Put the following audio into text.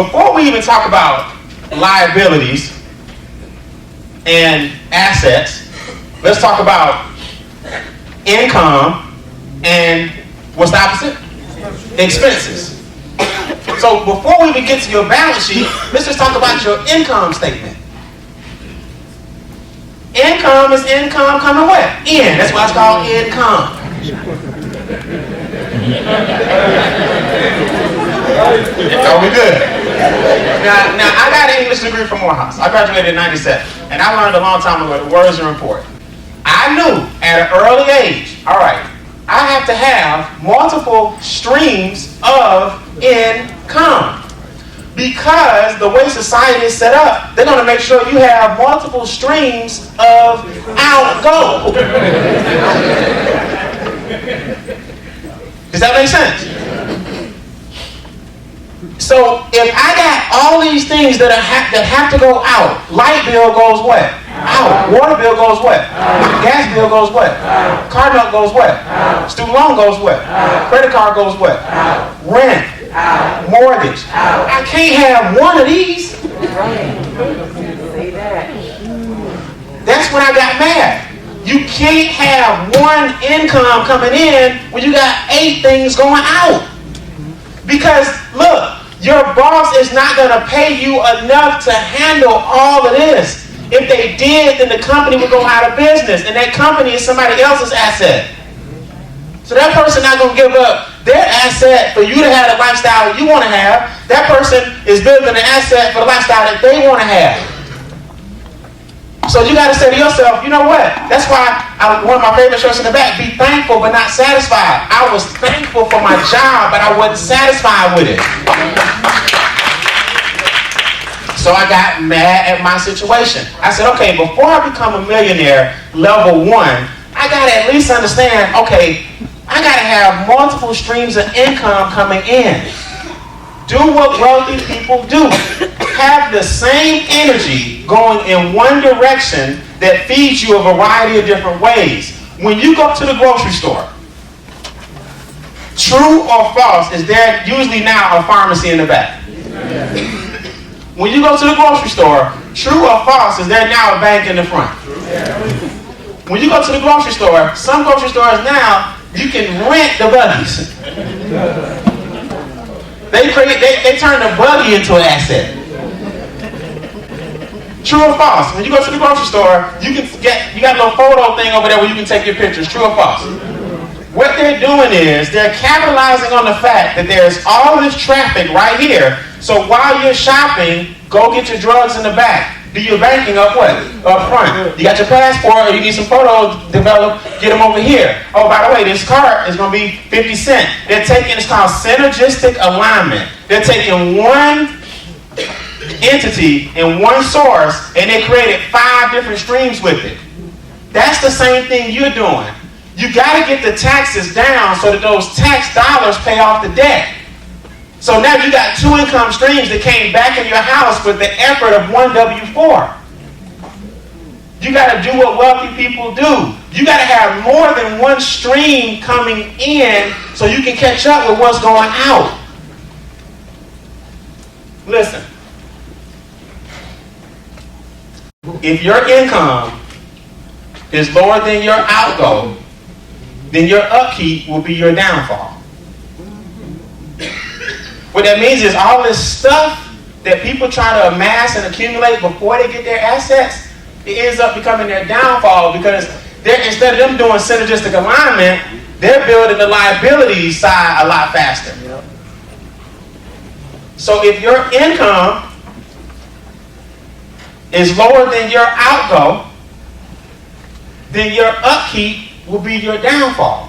before we even talk about liabilities and assets, let's talk about income and what's the opposite? Expenses. So before we even get to your balance sheet, let's just talk about your income statement. Income is income coming what? In. That's why it's called income. Are we good? Now I got an English degree from Morehouse. I graduated in 97. And I learned a long time ago that words are important. I knew at an early age, all right, I have to have multiple streams of income. Because the way society is set up, they're going to make sure you have multiple streams of outgo. Does that make sense? So if I got all these things that have to go out, light bill goes what? Out. Water bill goes what? Out. Gas bill goes what? Out. Car note goes what? Out. Student loan goes what? Out. Credit card goes what? Out. Rent. Out. Mortgage. Out. I can't have one of these. That's when I got mad. You can't have one income coming in when you got 8 things going out. Because look, your boss is not going to pay you enough to handle all of this. If they did, then the company would go out of business, and that company is somebody else's asset. So that person not going to give up their asset for you to have the lifestyle you want to have. That person is building an asset for the lifestyle that they want to have. So you got to say to yourself, you know what? That's why one of my favorite shirts in the back, be thankful but not satisfied. I was thankful for my job, but I wasn't satisfied with it. So I got mad at my situation. I said, okay, before I become a millionaire, level 1, I got to at least understand, okay, I got to have multiple streams of income coming in. Do what wealthy people do. Have the same energy going in one direction that feeds you a variety of different ways. When you go to the grocery store, true or false, is there usually now a pharmacy in the back? When you go to the grocery store, true or false, is there now a bank in the front? When you go to the grocery store, some grocery stores now, you can rent the buggies. They turn the buggy into an asset. True or false? When you go to the grocery store, you got a little photo thing over there where you can take your pictures. True or false? What they're doing is they're capitalizing on the fact that there's all this traffic right here. So while you're shopping, go get your drugs in the back. Do your banking up what? Up front. You got your passport, or you need some photos developed, get them over here. Oh, by the way, this cart is going to be 50 cents. They're taking, it's called synergistic alignment. They're taking one entity and one source, and they created 5 different streams with it. That's the same thing you're doing. You got to get the taxes down so that those tax dollars pay off the debt. So now you got 2 income streams that came back in your house with the effort of one W-4. You got to do what wealthy people do. You got to have more than one stream coming in so you can catch up with what's going out. Listen. If your income is lower than your outgo, then your upkeep will be your downfall. What that means is all this stuff that people try to amass and accumulate before they get their assets, it ends up becoming their downfall because instead of them doing synergistic alignment, they're building the liability side a lot faster. Yep. So if your income is lower than your outgo, then your upkeep will be your downfall.